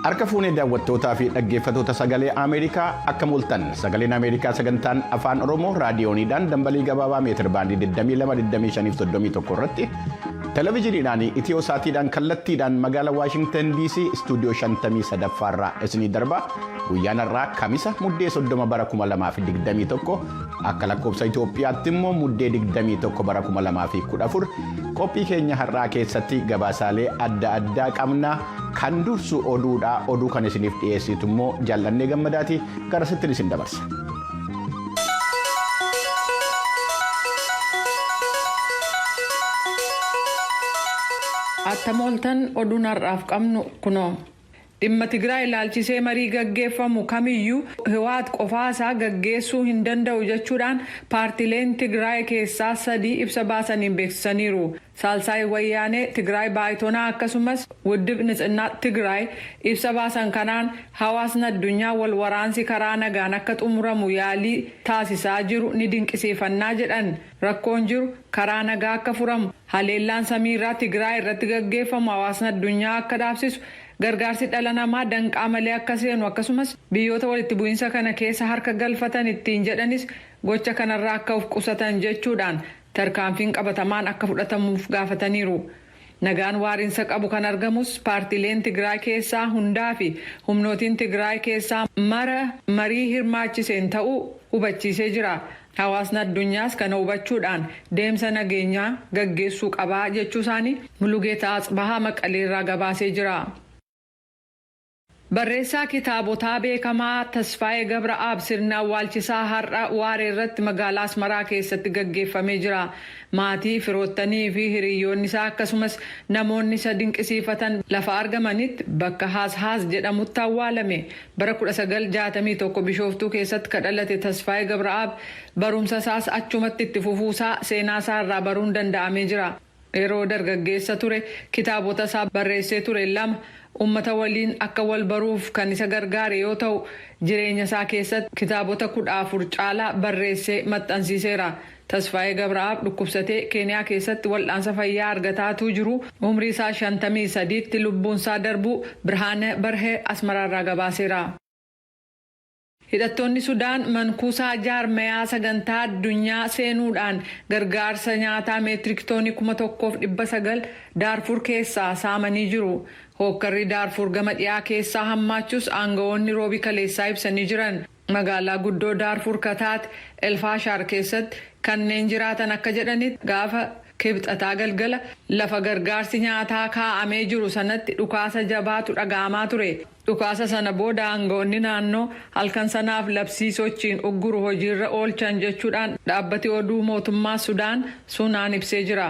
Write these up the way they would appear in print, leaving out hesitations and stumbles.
Harka fuunee daawwattootaa fi dhaggeeffattoota sagalee Ameerikaa akka mul'atan sagaleen Ameerikaa sagantaan afaan Oromoo raadiyooniidhaan dambalii gabaabaa meetir baandii 22-25-31 irratti televezyiiniidhaan Itiyoosaatiidhaan kallattiidhaan magaalaa Waashingtan DC istuudiyoo 53 irraa isinii darba guyyaan har'aa Kamisa muddee 30 bara 2021 akka lakkoofsa Itoophiyaatti immoo muddee 21 bara 2014 qophii keenya har'aa keessatti gabaasaalee adda addaa qabna kan dursu oduudha. Oduu kan isiniif dhiyeessitu immoo Jaallannee Gammadaati gara sitti isin dabarsa. Attamooltan oduun har'aaf qabnu kunoo. Dhimma Tigraay ilaalchisee marii gaggeeffamu kamiyyuu Hiwaat qofaasaa gaggeessuu hin danda'u jechuudhaan paartileen Tigraay keessaa 3 ibsa baasaniin beeksisaniiru. Saalsaay Wayyaanee Tigraay Baayitoonaa akkasumas Wuddib Nitsinaa Tigraay ibsa baasan kanaan hawaasni addunyaa wal waraansi karaa nagaan akka xumuramu yaalii taasisaa jiru ni dinqisiifannaa jedhan. Rakkoon jiru karaa nagaa akka furamu haleellaan samiirraa Tigraay irratti gaggeeffamu hawaasni addunyaa akka dhaabsisu. Gargaarsi dhala namaa danqaa malee akka seenu akkasumas biyyoota walitti bu'iinsa kana keessa harka galfatan ittiin jedhanis gocha kanarraa akka of qusatan jechuudhaan tarkaanfiin qabatamaan akka fudhatamuuf gaafataniiru. Nagaan waariinsa qabu kan argamus paartileen Tigraay keessaa hundaa fi humnootiin Tigraay keessaa marii hirmaachiseen ta'uu hubachiisee jira. Hawaasni addunyaas kana hubachuudhaan deemsa nageenyaa gaggeessuu qabaa jechuu isaanii Mulugeetaa Atsbahaa Maqaleerraa gabaasee jira. Barreessaa kitaabotaa beekamaa Tasfaayee Gabra'aab sirna awwaalchisaa har'a Waaree irratti magaalaa Asmaraa keessatti gaggeeffamee jira. Maatii, firoottanii fi hiriyoonni isaa akkasumas namoonni isa dinqisiifatan lafa argamanitti bakka Haas jedhamutti awwaalame. Bara 1961 Bishooftuu keessatti kadhalate Tasfaayee Gabra'aab barumsa isaas achumatti itti fufuusaa seenaa isaa irraa baruun danda'amee jira. Yeroo dargaggeessa ture kitaabota isaa barreessee ture 2 ummata waliin akka wal baruuf kan isa gargaare yoo ta'u jireenya isaa keessatti kitaabota 14 caalaa barreessee maxxansiiseera. Tasfaayee Gabra'aab dhukkubsatee Keeniyaa keessatti wal'aansa fayyaa argataatuu jiru umrii isaa 53tti lubbuun isaa darbuu Birhaane Barhee Asmaraarraa gabaaseera. Hidhattoonni Sudaan mankuusaa jaarmayaa sagantaa addunyaa seenuudhaan gargaarsa nyaataa meetirik toonii 1,900 Daarfur keessaa saamanii jiru. Hookkarri Daarfur gama dhiyaa keessaa hammaachuus aangawoonni roobii kaleessaa ibsanii jiran. Magaalaa guddoo Daarfur kataate Elfaashaar keessatti kanneen jiraatan akka jedhanitti gaafa kibxataa galgala lafa gargaarsi nyaataa kaa'amee jiru sanatti dhukaasa jabaatu dhaga'amaa ture. Dhukaasa sana booda aangawoonni naannoo halkan sanaaf labsii sochiin ugguru hojiirra oolchan jechuudhaan dhaabbati oduu mootummaa Sudaan Sunaan ibsee jira.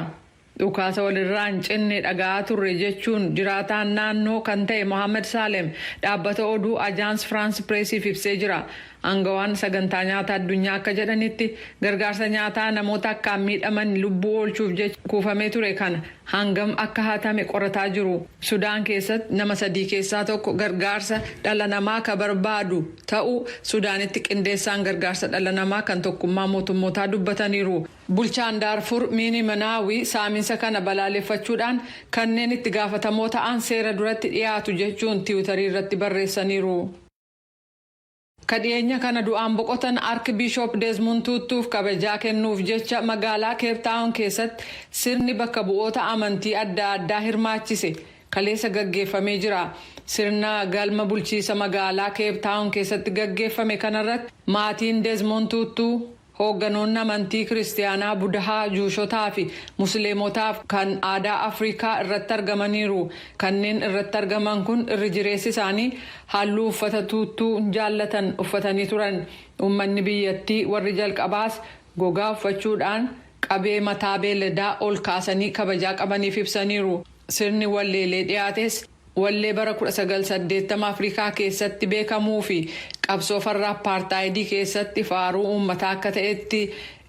Dhukaasa walirraa hin cinne dhaga'aa turre jechuun jiraataan naannoo kan ta'e Mohaammed Saalem dhaabbata oduu Ajaans Firaans Pireesiif ibsee jira. Aangawaan sagantaa nyaataa addunyaa akka jedhanitti gargaarsa nyaataa namoota akkaan miidhaman lubbuu oolchuuf jecha kuufamee ture kana hangam akka hatame qorataa jiru. Sudaan keessatti nama 3 keessaa tokko gargaarsa dhala namaa ka barbaadu ta'uu Sudaanitti qindeessaan gargaarsa dhala namaa kan tokkummaa mootummootaa dubbataniiru. Bulchaan Daarfur Miini Manaawi saaminsa kana balaaleffachuudhaan kanneen itti gaafatamoo ta'an seera duratti dhiyaatu jechuun tiwutarii irratti barreessaniiru. Kadhiyeenya kana du'aan boqotan Arkibiishop Desmond Tutuuf kabajaa kennuuf jecha magaalaa Keeptaawun keessatti sirni bakka bu'oota amantii adda addaa hirmaachise kaleessa gaggeeffamee jira. Sirna galma bulchiisa magaalaa Keeptaawun keessatti gaggeeffame kanarratti maatiin Desmond Tutu hoogganoonni amantii kiristaanaa Budahaa Juushotaa fi Musliimotaaf kan aadaa Afrikaa irratti argamaniiru. Kanneen irratti argaman kun irri jireessi isaanii halluu uffata tuuttuu jaallatan uffatanii turan. Uummanni biyyattii warri jalqabaas gogaa uffachuudhaan qabee mataa beeladaa ol kaasanii kabajaa qabaniif ibsaniiru. Sirni walleelee dhiyaates wallee bara 1980 Afrikaa keessatti beekamuu fi qabsoo farra apartaayidii keessatti faaruu uummataa akka ta'etti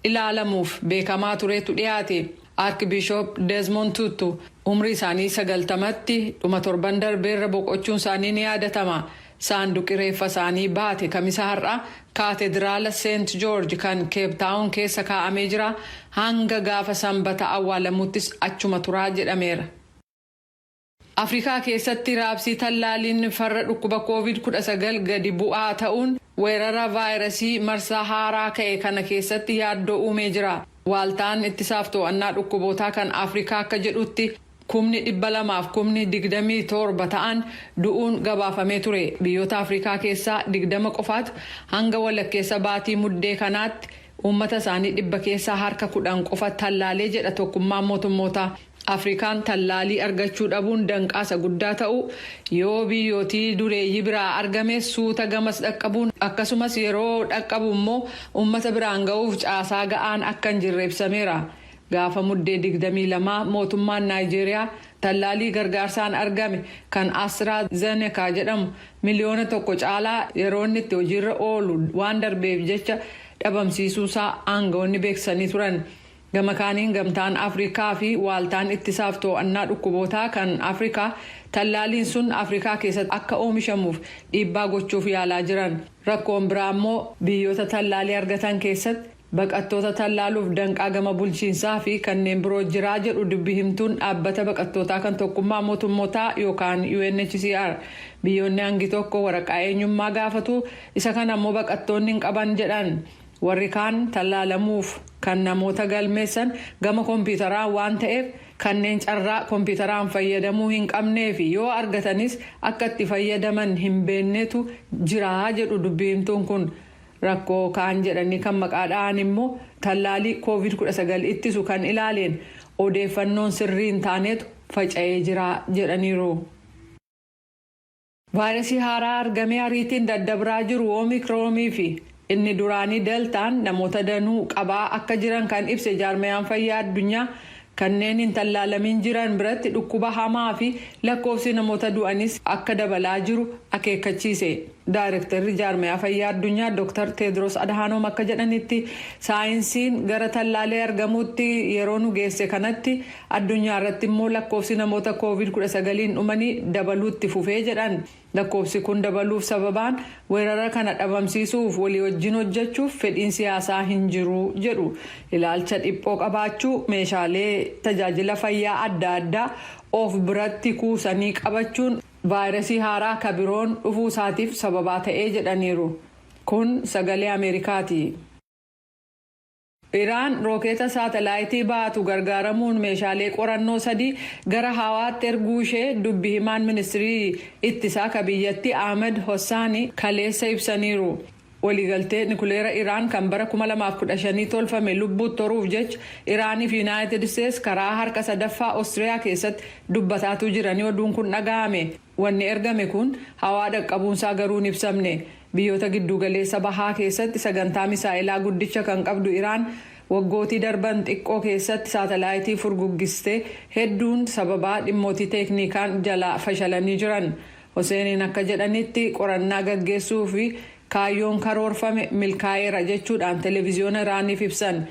ilaalamuuf beekamaa turetu dhiyaate. Arkibiishop Desmond Tutu umrii isaanii 90tti dhuma torban darbeerra boqochuun isaanii ni yaadatama. Saanduqi reeffa isaanii baate kamisa har'a kaatediraala Seent Joorji kan Keeptaawun keessa kaa'amee jira. Hanga gaafa sanbata awwaalamuttis achuma turaa jedhameera. Afrikaa keessatti raabsii tallaaliin farra dhukkuba COVID-19 gadi bu'aa ta'uun weerara vaayirasii marsaa haaraa ka'e kana keessatti yaaddoo uumee jira. Waaltaan ittisaaf to'annaa dhukkubootaa kan Afrikaa akka jedhutti 200,227 ta'an du'uun gabaafamee ture. Biyyoota Afrikaa keessaa 20 qofaatu hanga walakkeessa baatii muddee kanaatti uummata isaanii 100 keessaa harka 10 qofa tallaalee jedha tokkummaan mootummootaa. Afrikaan tallaalii argachuu dhabuun danqaasa guddaa ta'u yoo biyyootii dureeyyii biraa argame suuta gamas dhaqqabuun akkasumas yeroo dhaqqabu immoo uummata biraan ga'uuf caasaa ga'aan akka hin jirre ibsameera. Gaafa muddee 22 mootummaan Naayijeeriyaa tallaalii gargaarsaan argame kan AstraZeneca jedhamu miliyoona 1 caalaa yeroo inni itti hojiirra oolu waan darbeef jecha dhabamsiisuusaa aangawoonni beeksisanii turan. Gama kaaniin gamtaan Afrikaa fi waaltaan ittisaaf to'annaa dhukkubootaa kan Afrikaa tallaaliin sun Afrikaa keessatti akka oomishamuuf dhiibbaa gochuuf yaalaa jiran. Rakkoon biraa immoo biyyoota tallaalii argatan keessatti baqattoota tallaaluuf danqaa gama bulchiinsaa fi kanneen biroo jiraa jedhu dubbi himtuun dhaabbata baqattootaa kan tokkummaa mootummootaa yookaan UNHCR. Biyyoonni hangi tokko waraqaa eenyummaa gaafatu isa kana immoo baqattoonni hin qaban jedhan. Warri kaan tallaalamuuf kan namoota galmeessan gama kompiitaraan waan ta'eef kanneen carraa kompiitaraan fayyadamuu hin qabnee fi yoo argatanis akka itti fayyadaman hin beeknetu jira jedhu dubbi himtuun kun. Rakkoo kaan jedhanii kan maqaadhaan immoo tallaalii COVID-19 ittisu kan ilaaleen odeeffannoon sirrii hin taanetu faca'ee jira jedhaniiru. Vaayirasii haaraa argamee ariitiin daddabraa jiru Oomikroonii fi inni duraanii Deltaan namoota danuu qabaa akka jiran kan ibse jaarmayaan fayyaa addunyaa kanneen hin tallaalamin jiran biratti dhukkuba hamaa fi lakkoofsi namoota du'anis akka dabalaa jiru akeekkachiise. Daayirektarri jaarmayaa fayyaa addunyaa Dr. Tedros Adhanom akka jedhanitti saayinsiin gara tallaalee argamuutti yeroo nu geesse kanatti addunyaa irratti immoo lakkoofsi namoota COVID-19 dhumanii dabaluutti fufee jedhan. Lakkoofsi kun dabaluuf sababaan weerara kana dhabamsiisuuf walii wajjin hojjechuuf fedhiin siyaasaa hin jiru jedhu. Ilaalcha dhiphoo qabaachuu meeshaalee tajaajila fayyaa adda addaa of biratti kuusanii qabachuun vaayirasii haaraa kabiroon dhufuu isaatiif sababaa ta'ee jedhaniiru. Kun sagalee Ameerikaati. Iraan rookeeta saatalaayitii baatu gargaaramuun meeshaalee qorannoo 3 gara hawaatti erguu ishee dubbi himaan ministirii ittisaa ka biyyattii Ahmed Hossaani kaleessa ibsaniiru. Waliigaltee nikuleera Iraan kan bara 2015 tolfame lubbuutti toruuf jecha Iraanii fi Yuunaayitid Isteetsi karaa harka sadaffaa Oostiriyaa keessatti dubbataatu jiranii oduun kun dhaga'ame. Wanni ergame kun hawaa dhaqqabuunsaa garuu hin ibsamne. Biyyoota giddugaleessa bahaa keessatti sagantaa misaa'ilaa guddicha kan qabdu Iraan waggootii darban xiqqoo keessatti saatalaayitii furguggistee hedduun sababaa dhimmootii teeknikaan jala fashalanii jiran. Hoseeniin akka jedhanitti qorannaa gaggeessuu fi kaayyoon karoorfame milkaa'eera jechuudhaan televiziyoona Iraaniif ibsan.